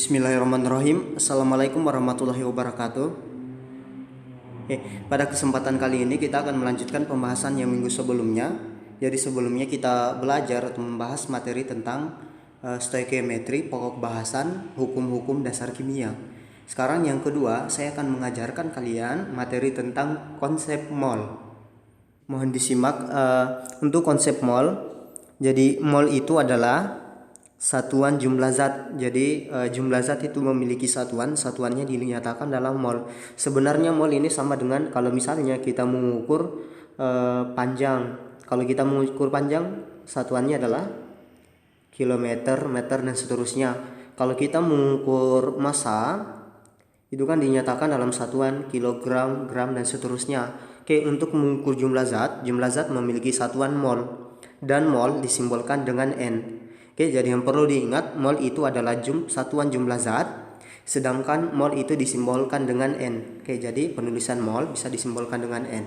Bismillahirrahmanirrahim. Assalamualaikum warahmatullahi wabarakatuh. Pada kesempatan kali ini kita akan melanjutkan pembahasan yang minggu sebelumnya. Jadi sebelumnya kita belajar atau membahas materi tentang stoikiometri, pokok bahasan, hukum-hukum dasar kimia. Sekarang yang kedua, saya akan mengajarkan kalian materi tentang konsep mol. Mohon disimak untuk konsep mol. Jadi mol itu adalah satuan jumlah zat. Jadi jumlah zat itu memiliki satuannya dinyatakan dalam mol. Sebenarnya mol ini sama dengan kalau misalnya kita mengukur panjang. Kalau kita mengukur panjang, satuannya adalah kilometer, meter, dan seterusnya. Kalau kita mengukur massa, itu kan dinyatakan dalam satuan kilogram, gram, dan seterusnya. Untuk mengukur jumlah zat memiliki satuan mol, dan mol disimbolkan dengan N. Jadi yang perlu diingat, mol itu adalah satuan jumlah zat, sedangkan mol itu disimbolkan dengan N. Jadi penulisan mol bisa disimbolkan dengan N.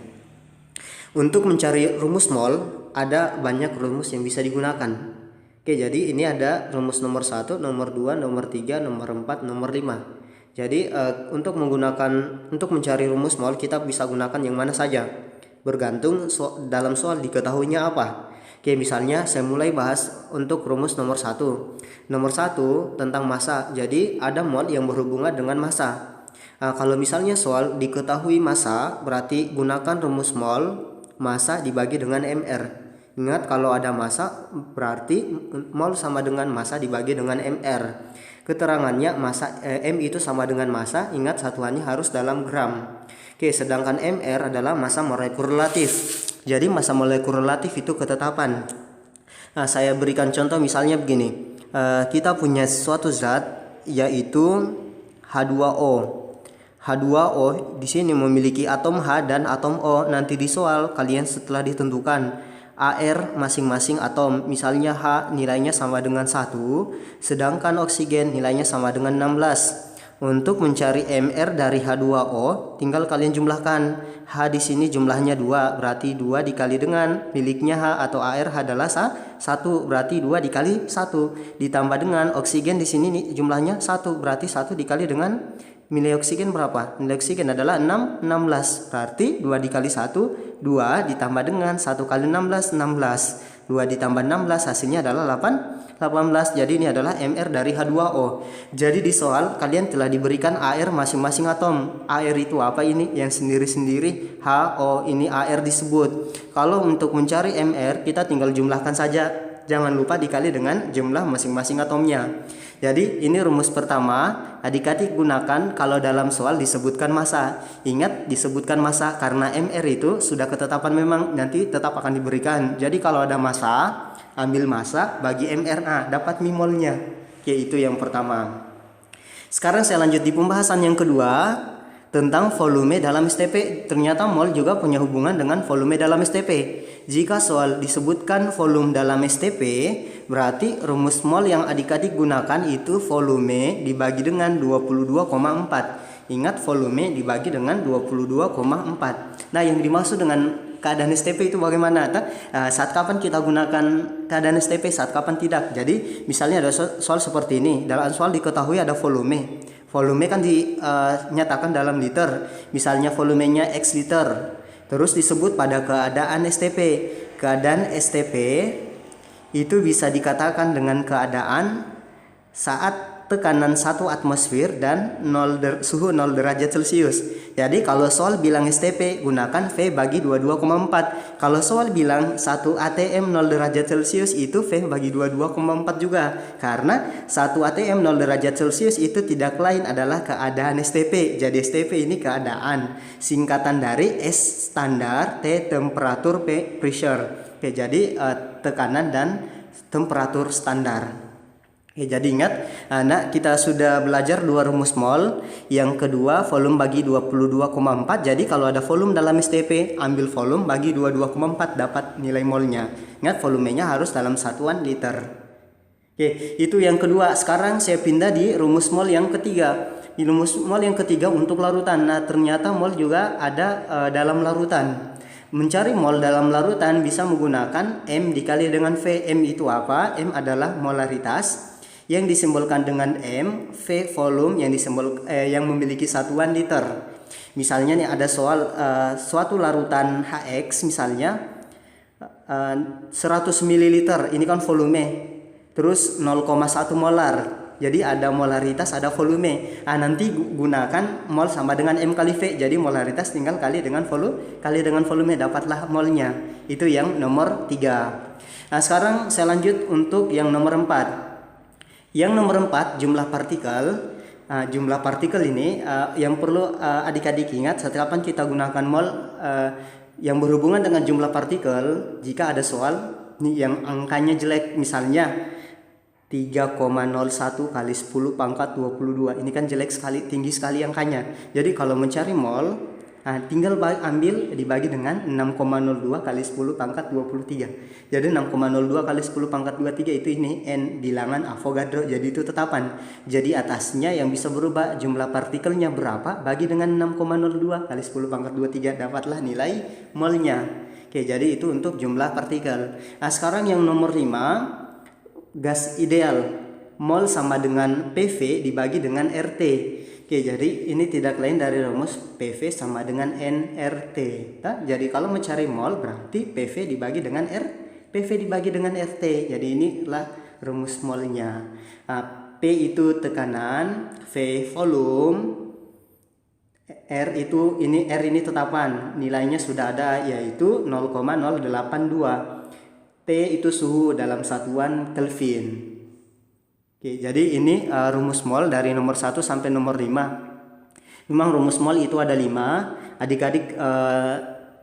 Untuk mencari rumus mol, ada banyak rumus yang bisa digunakan. Jadi ini ada rumus nomor 1, nomor 2, nomor 3, nomor 4, nomor 5. Jadi untuk mencari rumus mol, kita bisa gunakan yang mana saja, bergantung dalam soal diketahuinya apa. Misalnya saya mulai bahas untuk rumus nomor 1. Nomor 1 tentang massa. Jadi ada mol yang berhubungan dengan massa. Kalau misalnya soal diketahui massa, berarti gunakan rumus mol, massa dibagi dengan mR. Ingat, kalau ada massa berarti mol sama dengan massa dibagi dengan mR. Keterangannya massa M itu sama dengan massa, ingat satuannya harus dalam gram. Sedangkan mR adalah massa molekul relatif. Jadi massa molekul relatif itu ketetapan. Saya berikan contoh misalnya begini. Kita punya suatu zat yaitu H2O. H2O di sini memiliki atom H dan atom O. Nanti di soal kalian setelah ditentukan AR masing-masing atom. Misalnya H nilainya sama dengan 1, sedangkan oksigen nilainya sama dengan 16. Untuk mencari MR dari H2O, tinggal kalian jumlahkan. H di sini jumlahnya 2, berarti 2 dikali dengan miliknya H atau AR adalah 1, berarti 2 dikali 1. Ditambah dengan oksigen di sini jumlahnya 1, berarti 1 dikali dengan nilai oksigen berapa? Nilai oksigen adalah 16. Berarti 2 dikali 1, 2 ditambah dengan 1 kali 16, 16. 2 ditambah 16 hasilnya adalah 18. Jadi ini adalah MR dari H2O. Jadi di soal kalian telah diberikan AR masing-masing atom. AR itu apa ini? Yang sendiri-sendiri HO ini AR disebut. Kalau untuk mencari MR kita tinggal jumlahkan saja. Jangan lupa dikali dengan jumlah masing-masing atomnya. Jadi ini rumus pertama, adik-adik gunakan kalau dalam soal disebutkan massa. Ingat disebutkan massa karena MR itu sudah ketetapan, memang nanti tetap akan diberikan. Jadi kalau ada massa, ambil massa bagi mRNA, dapat mimolnya. Itu yang pertama. Sekarang saya lanjut di pembahasan yang kedua tentang volume dalam STP. Ternyata mol juga punya hubungan dengan volume dalam STP. Jika soal disebutkan volume dalam STP, berarti rumus mol yang adik-adik gunakan itu volume dibagi dengan 22,4. Ingat, volume dibagi dengan 22,4. Nah, yang dimaksud dengan keadaan STP itu bagaimana? Saat kapan kita gunakan keadaan STP, saat kapan tidak. Jadi misalnya ada soal seperti ini. Dalam soal diketahui ada volume. Volume kan dinyatakan dalam liter. Misalnya volumenya X liter. Terus disebut pada keadaan STP. Keadaan STP itu bisa dikatakan dengan keadaan saat tekanan 1 atmosfer dan suhu 0 derajat Celcius. Jadi kalau soal bilang STP gunakan V bagi 22,4. Kalau soal bilang 1 atm 0 derajat Celcius itu V bagi 22,4 juga. Karena 1 atm 0 derajat Celcius itu tidak lain adalah keadaan STP. Jadi STP ini keadaan, singkatan dari S standar, T temperatur, P pressure. Jadi tekanan dan temperatur standar. Jadi ingat, anak kita sudah belajar 2 rumus mol. Yang kedua volume bagi 22,4. Jadi kalau ada volume dalam STP, ambil volume bagi 22,4 dapat nilai molnya. Ingat, volumenya harus dalam satuan liter. Itu yang kedua. Sekarang saya pindah di rumus mol yang ketiga. Di rumus mol yang ketiga untuk larutan. Nah, ternyata mol juga ada dalam larutan. Mencari mol dalam larutan bisa menggunakan M dikali dengan V. M itu apa? M adalah molaritas. yang disimbolkan dengan M, V volume yang memiliki satuan liter. Misalnya nih ada soal suatu larutan HX misalnya 100 ml, ini kan volume. Terus 0,1 molar. Jadi ada molaritas, ada volume. Nanti gunakan mol sama dengan M kali V. Jadi molaritas tinggal kali dengan volume dapatlah molnya. Itu yang nomor 3. Nah, sekarang saya lanjut untuk yang nomor 4. Yang nomor 4 jumlah partikel. Jumlah partikel ini yang perlu adik-adik ingat setiap kapan kita gunakan mol yang berhubungan dengan jumlah partikel. Jika ada soal nih yang angkanya jelek, misalnya 3,01 kali 10 pangkat 22. Ini kan jelek sekali, tinggi sekali angkanya. Jadi kalau mencari mol, tinggal ambil dibagi dengan 6,02 kali 10 pangkat 23. Jadi 6,02 kali 10 pangkat 23 itu ini N bilangan Avogadro. Jadi itu tetapan. Jadi atasnya yang bisa berubah jumlah partikelnya berapa bagi dengan 6,02 kali 10 pangkat 23, dapatlah nilai molnya. Oke, jadi itu untuk jumlah partikel. Nah, sekarang yang nomor 5. Gas ideal, mol sama dengan PV dibagi dengan RT. Oke, jadi ini tidak lain dari rumus PV sama dengan nRT. Jadi kalau mencari mol berarti PV dibagi dengan RT. Jadi inilah rumus molnya. P itu tekanan, V volume, R ini tetapan, nilainya sudah ada yaitu 0,082. T itu suhu dalam satuan Kelvin. Oke, jadi ini rumus mol dari nomor 1 sampai nomor 5. Memang rumus mol itu ada 5. Adik-adik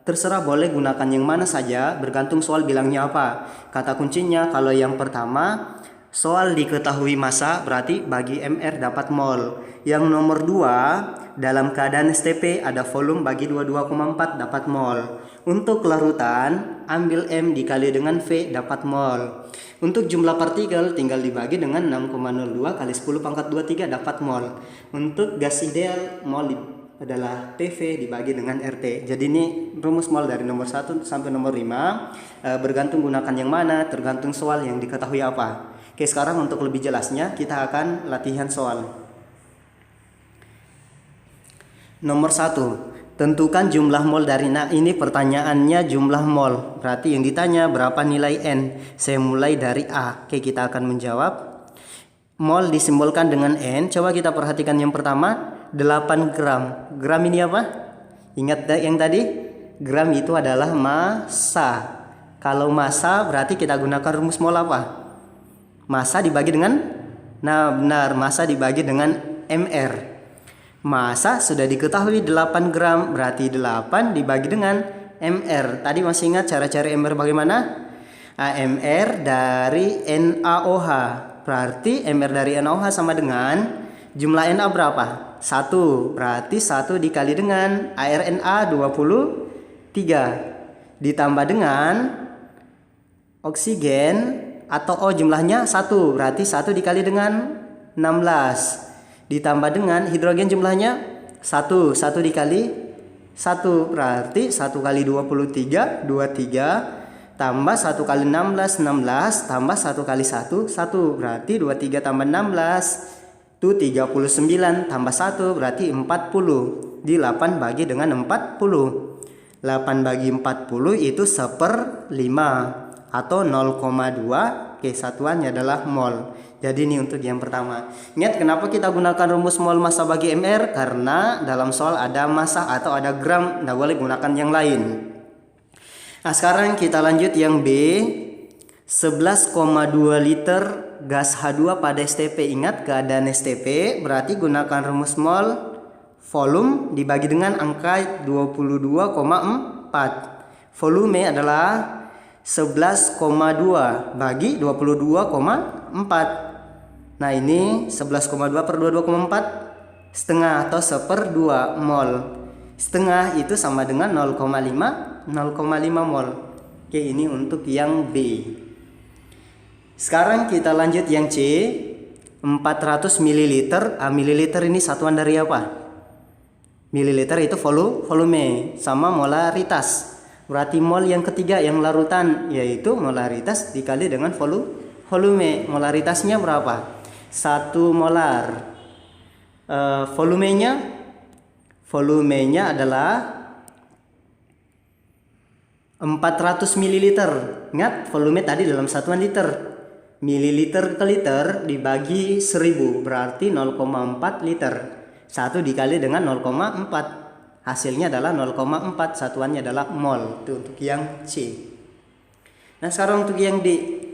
terserah boleh gunakan yang mana saja, bergantung soal bilangnya apa. Kata kuncinya kalau yang pertama soal diketahui massa berarti bagi MR dapat mol. Yang nomor 2 dalam keadaan STP ada volume bagi 22,4 dapat mol. Untuk larutan ambil M dikali dengan V dapat mol. Untuk jumlah partikel tinggal dibagi dengan 6,02 kali 10 pangkat 23 dapat mol. Untuk gas ideal mol adalah PV dibagi dengan RT. Jadi ini rumus mol dari nomor 1 sampai nomor 5. Bergantung gunakan yang mana, tergantung soal yang diketahui apa. Oke, sekarang untuk lebih jelasnya kita akan latihan soal. Nomor 1. Tentukan jumlah mol dari, ini pertanyaannya jumlah mol. Berarti yang ditanya berapa nilai N. Saya mulai dari A. Oke, kita akan menjawab. Mol disimbolkan dengan N. Coba kita perhatikan yang pertama, 8 gram. Gram ini apa? Ingat yang tadi? Gram itu adalah massa. Kalau massa berarti kita gunakan rumus mol apa? Massa dibagi dengan, benar, massa dibagi dengan MR. Massa sudah diketahui 8 gram, berarti 8 dibagi dengan MR. Tadi masih ingat cara-cara MR bagaimana? MR dari NaOH. Berarti MR dari NaOH sama dengan jumlah Na berapa? 1. Berarti 1 dikali dengan ArNa 23. Ditambah dengan oksigen atau O jumlahnya 1. Berarti 1 dikali dengan 16. Ditambah dengan hidrogen jumlahnya 1 dikali 1 berarti 1 kali 23 tambah 1 kali 16 tambah 1 kali 1 berarti 23 tambah 16 itu 39 tambah 1 berarti 40. Di 8 bagi dengan 40. 8 bagi 40 itu 1/5 atau 0,2. Oke, satuannya adalah mol. Jadi ini untuk yang pertama. Ingat kenapa kita gunakan rumus mol massa bagi MR? Karena dalam soal ada massa atau ada gram, tidak boleh gunakan yang lain. Nah, sekarang kita lanjut yang B. 11,2 liter gas H2 pada STP. Ingat keadaan STP berarti gunakan rumus mol volume dibagi dengan angka 22,4. Volume adalah 11,2 bagi 22,4. Nah, ini 11,2 per 22,4 setengah atau 1/2 mol. Setengah itu sama dengan 0,5 mol. Oke, ini untuk yang B. Sekarang kita lanjut yang C. 400 ml. Mililiter ini satuan dari apa? Mililiter itu volume sama molaritas. Berarti mol yang ketiga yang larutan yaitu molaritas dikali dengan volume. Molaritasnya berapa? 1 molar. Volumenya adalah 400 ml. Ingat, volume tadi dalam satuan liter. Mililiter ke liter dibagi 1000 berarti 0,4 liter. 1 dikali dengan 0,4. Hasilnya adalah 0,4. Satuannya adalah mol. Itu untuk yang C. Nah, sekarang untuk yang D.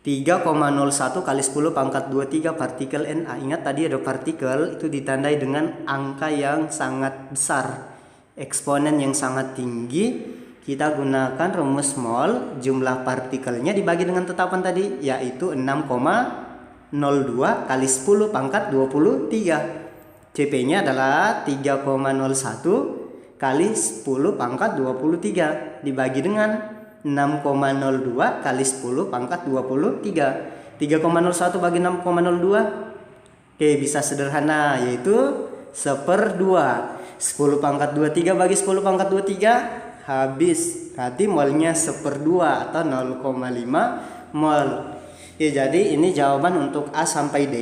3,01 kali 10 pangkat 23 partikel Na. Ingat tadi ada partikel itu ditandai dengan angka yang sangat besar, eksponen yang sangat tinggi. Kita gunakan rumus mol, jumlah partikelnya dibagi dengan tetapan tadi, yaitu 6,02 kali 10 pangkat 23. CP-nya adalah 3,01 kali 10 pangkat 23 dibagi dengan 6,02 kali 10 pangkat 23. 3,01 bagi 6,02. Oke, bisa sederhana, yaitu 1/2. 10 pangkat 23 bagi 10 pangkat 23 habis. Berarti molnya 1/2 atau 0,5 mol. Oke, jadi ini jawaban untuk A sampai D.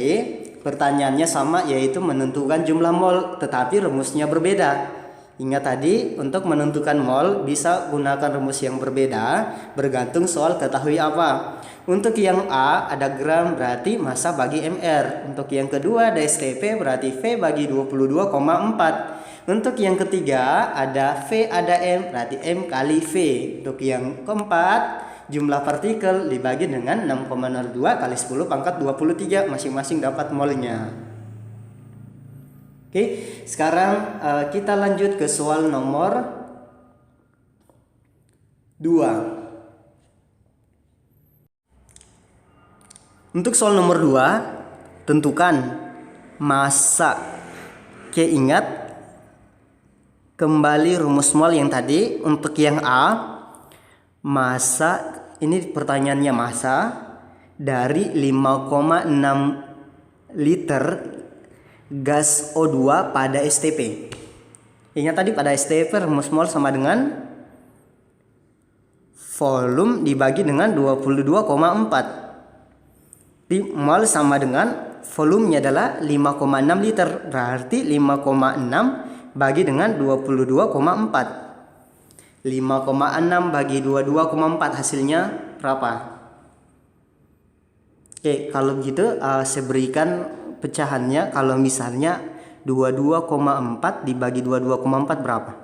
Pertanyaannya sama, yaitu menentukan jumlah mol, tetapi rumusnya berbeda. Ingat tadi, untuk menentukan mol bisa gunakan rumus yang berbeda, bergantung soal ketahui apa. Untuk yang A ada gram berarti massa bagi mR. Untuk yang kedua ada STP berarti V bagi 22,4. Untuk yang ketiga ada V ada M berarti M kali V. Untuk yang keempat jumlah partikel dibagi dengan 6,02 kali 10 pangkat 23, masing-masing dapat molnya. Oke, sekarang kita lanjut ke soal nomor 2. Untuk soal nomor 2, tentukan massa. Oke, ingat kembali rumus mol yang tadi. Untuk yang A, massa, ini pertanyaannya massa dari 5,6 liter gas O2 pada STP. Ingat tadi pada STP rumus mol sama dengan volume dibagi dengan 22,4. Di mol sama dengan volumenya adalah 5,6 liter. Berarti 5,6 bagi dengan 22,4. 5,6 bagi 22,4 hasilnya berapa? Oke, kalau begitu saya berikan pecahannya. Kalau misalnya 22,4 dibagi 22,4 berapa?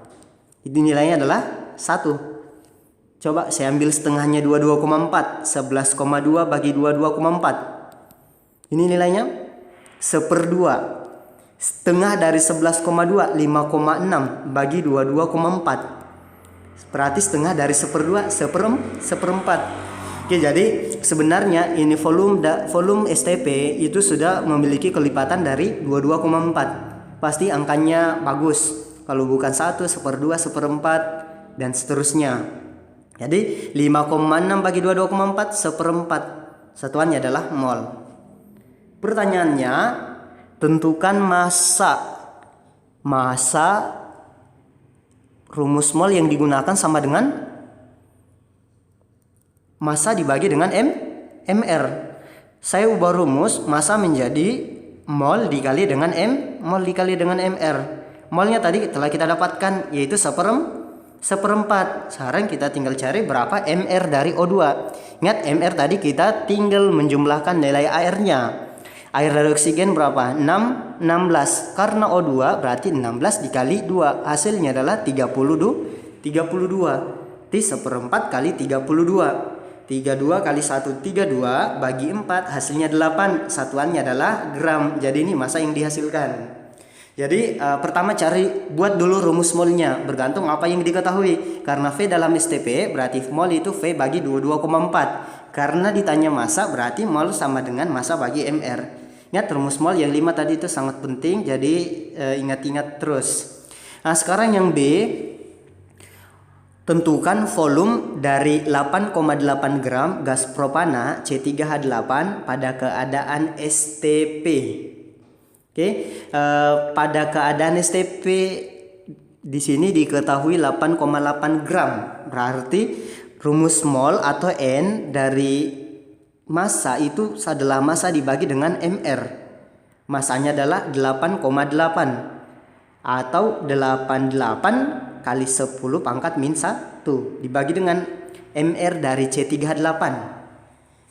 Itu nilainya adalah 1. Coba saya ambil setengahnya 22,4. 11,2 bagi 22,4. Ini nilainya 1/2. Setengah dari 11,2, 5,6 bagi 22,4. Berarti setengah dari 1/2, 1/4. Oke, jadi sebenarnya ini volume STP itu sudah memiliki kelipatan dari 22,4. Pasti angkanya bagus. Kalau bukan 1, 1/2, 1/4 dan seterusnya. Jadi 5,6 bagi 22,4, 1/4. Satuannya adalah mol. Pertanyaannya, tentukan massa. Rumus mol yang digunakan sama dengan massa dibagi dengan mR. Saya ubah rumus, massa menjadi mol dikali dengan mol dikali dengan mR. Molnya tadi telah kita dapatkan, yaitu 1/4. Sekarang kita tinggal cari berapa mR dari O2. Ingat, mR tadi kita tinggal menjumlahkan nilai airnya. Air dari oksigen berapa? 16. Karena O2 berarti 16 dikali 2. Hasilnya adalah 32. 1/4 kali 32. 32 kali 1, 32 bagi 4 hasilnya 8. Satuannya adalah gram. Jadi ini massa yang dihasilkan. Jadi pertama buat dulu rumus molnya, bergantung apa yang diketahui. Karena V dalam STP berarti mol itu V bagi 22,4. Karena ditanya massa berarti mol sama dengan massa bagi mR. Ingat rumus mol yang 5 tadi itu sangat penting, jadi ingat-ingat terus. Nah, sekarang yang B, tentukan volume dari 8,8 gram gas propana C3H8 pada keadaan STP. Oke, pada keadaan STP di sini diketahui 8,8 gram. Berarti rumus mol atau N dari massa itu adalah massa dibagi dengan mR. Massanya adalah 8,8 atau 88 kali 10 pangkat min 1 dibagi dengan mR dari C38.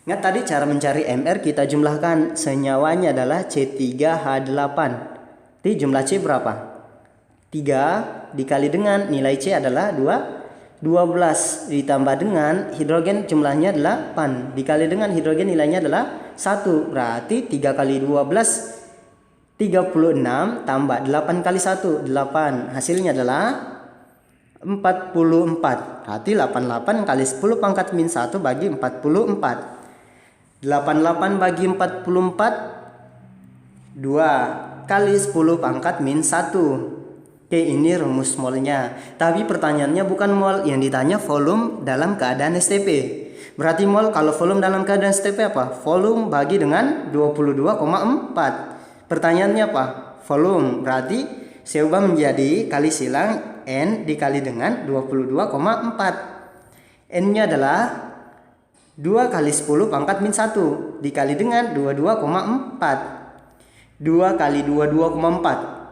Ingat tadi cara mencari mR kita jumlahkan, senyawanya adalah C3H8. Jadi jumlah C berapa? 3 dikali dengan nilai C adalah 12 ditambah dengan hidrogen jumlahnya 8 dikali dengan hidrogen nilainya adalah 1. Berarti 3 kali 12 36 tambah 8 kali 1 8, hasilnya adalah 44. Berarti 88 kali 10 pangkat min 1 bagi 44. 88 bagi 44 2 kali 10 pangkat min 1. Oke, ini rumus molnya. Tapi pertanyaannya bukan mol, yang ditanya volume dalam keadaan STP. Berarti mol kalau volume dalam keadaan STP apa? Volume bagi dengan 22,4. Pertanyaannya apa? Volume. Berarti saya ubah menjadi kali silang N dikali dengan 22,4. N-nya adalah 2 kali 10 pangkat min 1 dikali dengan 22,4. 2 kali 22,4.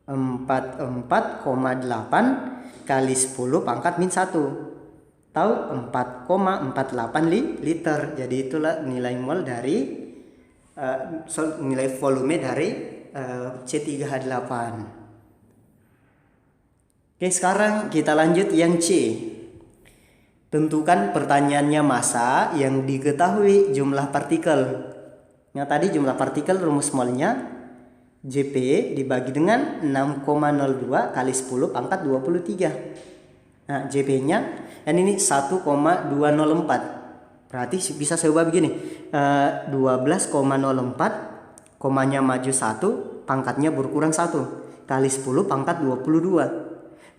44,8 kali 10 pangkat min 1. Tahu 4,48 liter. Jadi itulah nilai mol dari nilai volume dari C3H8. Oke, sekarang kita lanjut yang C. Tentukan pertanyaannya massa yang diketahui jumlah partikel. Yang tadi jumlah partikel rumus molnya Jp dibagi dengan 6,02 kali 10 pangkat 23. Nah, Jp-nya dan ini 1,204. Berarti bisa saya ubah begini, 12,04, komanya maju 1, pangkatnya berkurang 1, kali 10 pangkat 22,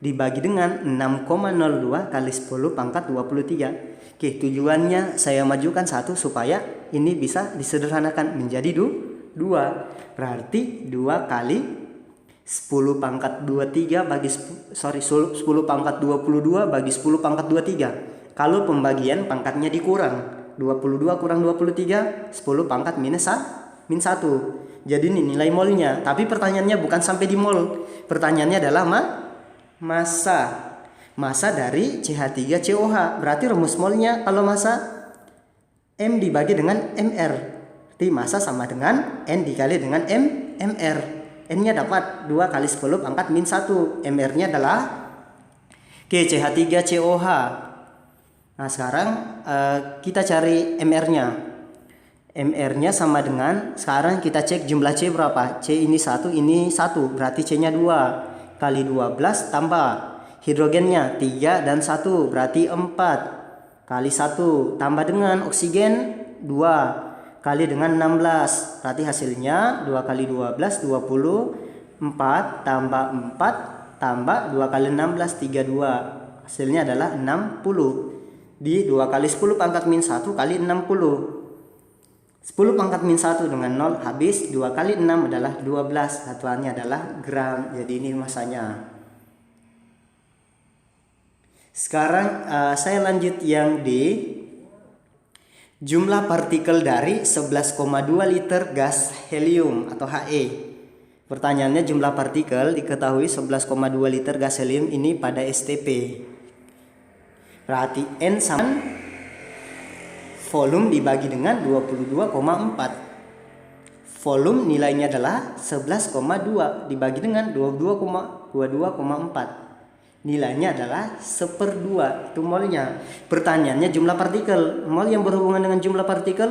dibagi dengan 6,02 kali 10 pangkat 23. Oke, tujuannya saya majukan 1 supaya ini bisa disederhanakan menjadi 2. Berarti 2 kali 10 pangkat 23 bagi 10 pangkat 22 bagi 10 pangkat 23. Kalau pembagian pangkatnya dikurang, 22 kurang 23, 10 pangkat min 1. Jadi ini nilai molnya. Tapi pertanyaannya bukan sampai di mol. Pertanyaannya adalah massa. Massa dari CH3COH. Berarti rumus molnya kalau massa M dibagi dengan MR. Berarti massa sama dengan N dikali dengan MR. N-nya dapat 2 kali 10 pangkat min 1. MR-nya adalah CH3COH. Nah, sekarang kita cari MR-nya. MR-nya sama dengan, sekarang kita cek jumlah C berapa. C ini 1, ini 1. Berarti C-nya 2. Kali 12 tambah. Hidrogennya 3 dan 1. Berarti 4. Kali 1. Tambah dengan oksigen 2. Kali dengan 16. Berarti hasilnya 2 kali 12, 20. 4 tambah 4 tambah 2 kali 16, 32. Hasilnya adalah 60. Di 2 kali 10 pangkat min 1 kali 60. 10 pangkat min 1 dengan 0 habis. 2 kali 6 adalah 12. Satuannya adalah gram. Jadi ini masanya. Sekarang saya lanjut yang D. Jumlah partikel dari 11,2 liter gas helium atau He. Pertanyaannya jumlah partikel diketahui 11,2 liter gas helium ini pada STP. Berarti N sama volume dibagi dengan 22,4. Volume nilainya adalah 11,2 dibagi dengan 22,4. Nilainya adalah 1/2. Itu molnya. Pertanyaannya jumlah partikel. Mol yang berhubungan dengan jumlah partikel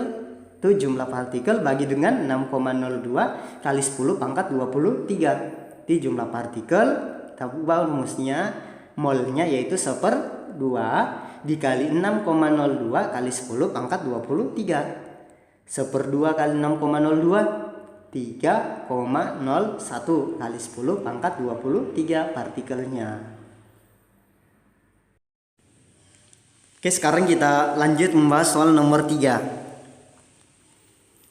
itu jumlah partikel bagi dengan 6,02 kali 10 pangkat 23. Di jumlah partikel kita ubah rumusnya, molnya yaitu 1/2 dikali 6,02 kali 10 pangkat 23. 1/2 kali 6,02 3,01 kali 10 pangkat 23 partikelnya. Oke, sekarang kita lanjut membahas soal nomor 3.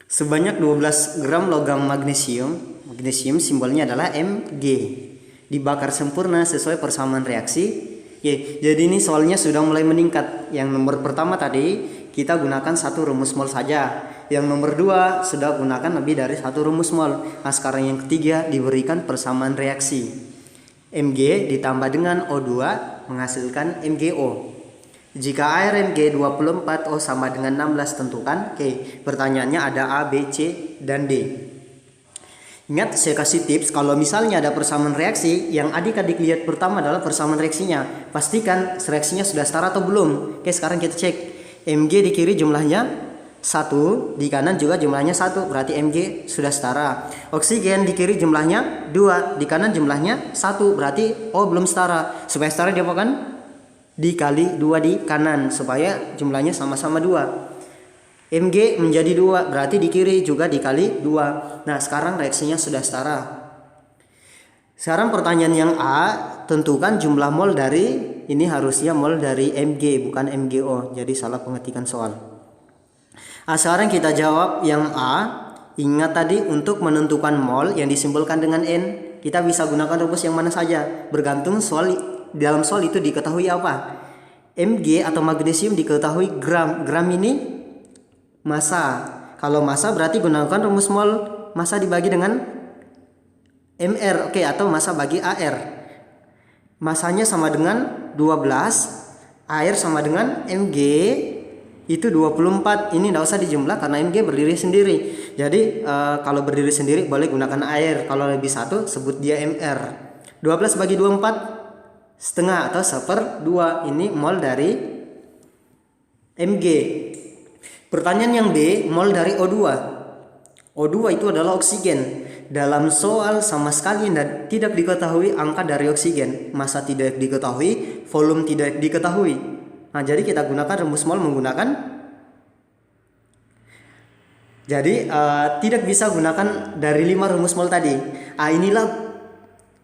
Sebanyak 12 gram logam magnesium simbolnya adalah Mg, dibakar sempurna sesuai persamaan reaksi. Oke, jadi ini soalnya sudah mulai meningkat. Yang nomor pertama tadi kita gunakan satu rumus mol saja. Yang nomor 2 sudah gunakan lebih dari satu rumus mol. Nah, sekarang yang ketiga diberikan persamaan reaksi. Mg ditambah dengan O2 menghasilkan MgO. Jika air Mg 24, O sama dengan 16, tentukan. Oke, pertanyaannya ada A, B, C, dan D. Ingat, saya kasih tips, kalau misalnya ada persamaan reaksi, yang adik-adik lihat pertama adalah persamaan reaksinya. Pastikan reaksinya sudah setara atau belum. Oke, sekarang kita cek. Mg di kiri jumlahnya 1, di kanan juga jumlahnya 1, berarti Mg sudah setara. Oksigen di kiri jumlahnya 2, di kanan jumlahnya 1, berarti O belum setara. Supaya setara diapakan? Dikali 2 di kanan, supaya jumlahnya sama-sama 2. Mg menjadi 2, berarti di kiri juga dikali 2. Nah, sekarang reaksinya sudah setara. Sekarang pertanyaan yang A, tentukan jumlah mol dari, ini harusnya mol dari Mg bukan MgO, jadi salah pengetikan soal. Nah, sekarang kita jawab yang A. Ingat tadi untuk menentukan mol yang disimbolkan dengan N, kita bisa gunakan rumus yang mana saja, bergantung dalam soal itu diketahui apa. Mg atau magnesium diketahui gram. Gram ini massa. Kalau massa berarti gunakan rumus mol massa dibagi dengan Mr. Oke, atau massa bagi AR. Massanya sama dengan 12, air sama dengan Mg itu 24. Ini tidak usah dijumlah karena Mg berdiri sendiri. Jadi kalau berdiri sendiri boleh gunakan air. Kalau lebih satu sebut dia Mr. 12 bagi 24 setengah atau 1/2. Ini mol dari Mg. Pertanyaan yang B, mol dari O2. O2 itu adalah oksigen. Dalam soal sama sekali tidak diketahui angka dari oksigen. Massa tidak diketahui, volume tidak diketahui. Nah, jadi kita gunakan rumus mol menggunakan. Jadi tidak bisa gunakan dari 5 rumus mol tadi. Inilah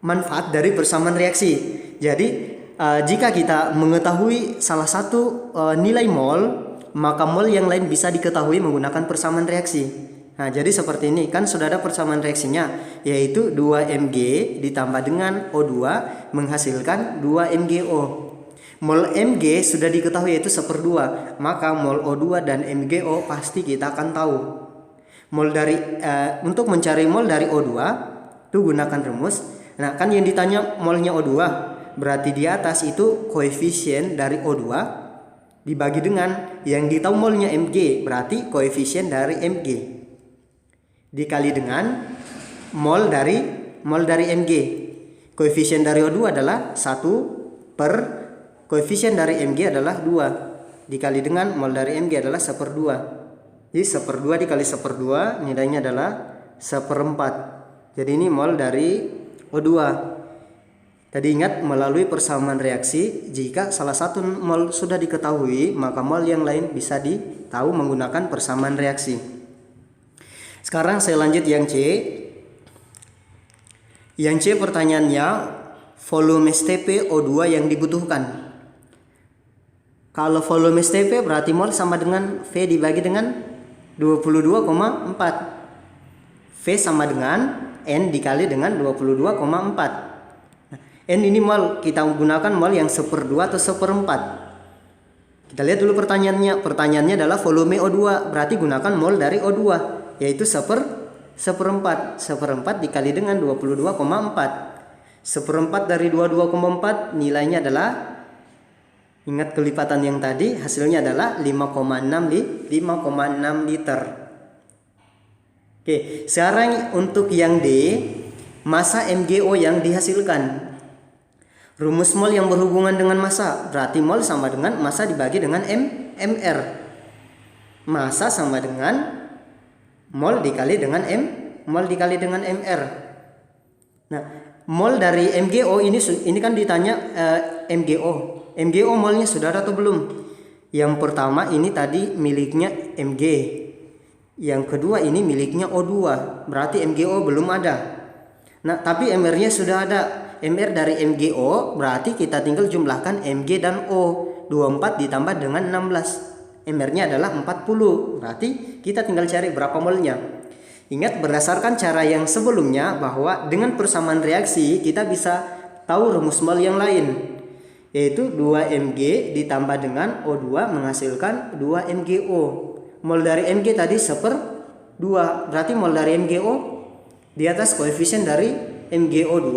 manfaat dari persamaan reaksi. Jadi jika kita mengetahui salah satu nilai mol, maka mol yang lain bisa diketahui menggunakan persamaan reaksi. Nah, jadi seperti ini kan sudah ada persamaan reaksinya, yaitu 2Mg ditambah dengan O2 menghasilkan 2MgO. Mol Mg sudah diketahui yaitu 1/2, maka mol O2 dan MgO pasti kita akan tahu. Mol dari untuk mencari mol dari O2 itu gunakan rumus. Nah, kan yang ditanya molnya O2, berarti di atas itu koefisien dari O2 dibagi dengan yang ditahu molnya Mg, berarti koefisien dari Mg dikali dengan mol dari Mg. Koefisien dari O2 adalah 1 per koefisien dari Mg adalah 2 dikali dengan mol dari Mg adalah 1/2. Jadi 1/2 dikali 1/2 nilainya adalah 1/4. Jadi ini mol dari O2. Tadi ingat, melalui persamaan reaksi, jika salah satu mol sudah diketahui, maka mol yang lain bisa ditahu menggunakan persamaan reaksi. Sekarang saya lanjut yang C. Yang C pertanyaannya, volume STP O2 yang dibutuhkan. Kalau volume STP berarti mol sama dengan V dibagi dengan 22,4. V sama dengan N dikali dengan 22,4. N ini mol, kita menggunakan mol yang 1/2 atau 1/4. Kita lihat dulu pertanyaannya. Pertanyaannya adalah volume O2, berarti gunakan mol dari O2, yaitu 1/4. 1/4 dikali dengan 22,4. 1/4 dari 22,4 nilainya adalah, ingat kelipatan yang tadi, hasilnya adalah 5,6 liter. Oke, sekarang untuk yang D, massa MgO yang dihasilkan. Rumus mol yang berhubungan dengan massa, berarti mol sama dengan massa dibagi dengan Mr. Massa sama dengan mol dikali dengan Mr. Nah, mol dari MgO ini kan ditanya MgO. MgO molnya sudah ada atau belum? Yang pertama ini tadi miliknya Mg. Yang kedua ini miliknya O2, berarti MgO belum ada. Nah, tapi Mr-nya sudah ada. Mr dari MgO berarti kita tinggal jumlahkan Mg dan O. 24 ditambah dengan 16. Mr-nya adalah 40. Berarti kita tinggal cari berapa molnya. Ingat, berdasarkan cara yang sebelumnya bahwa dengan persamaan reaksi kita bisa tahu rumus mol yang lain. yaitu 2 Mg ditambah dengan O2 menghasilkan 2 MgO. Mol dari Mg tadi 1/2, berarti mol dari MgO di atas koefisien dari MgO2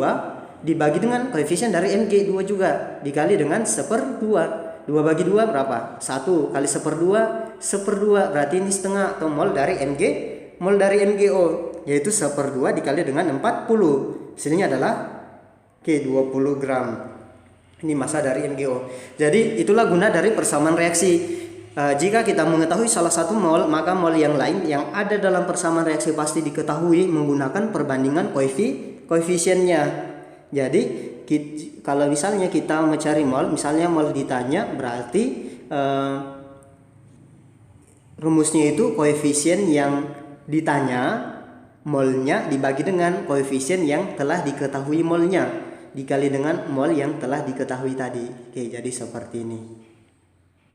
dibagi dengan koefisien dari Mg2 juga dikali dengan 1/2. 2 bagi 2 berapa? 1 kali 1/2, 1/2 berarti ini setengah atau mol dari MgO yaitu 1/2 dikali dengan 40. Hasilnya adalah 20 gram. Ini massa dari MgO. Jadi itulah guna dari persamaan reaksi. Jika kita mengetahui salah satu mol, maka mol yang lain yang ada dalam persamaan reaksi pasti diketahui menggunakan perbandingan koefisiennya. Jadi kalau misalnya kita mencari mol, misalnya mol ditanya, berarti rumusnya itu koefisien yang ditanya molnya dibagi dengan koefisien yang telah diketahui molnya dikali dengan mol yang telah diketahui tadi. Oke, jadi seperti ini.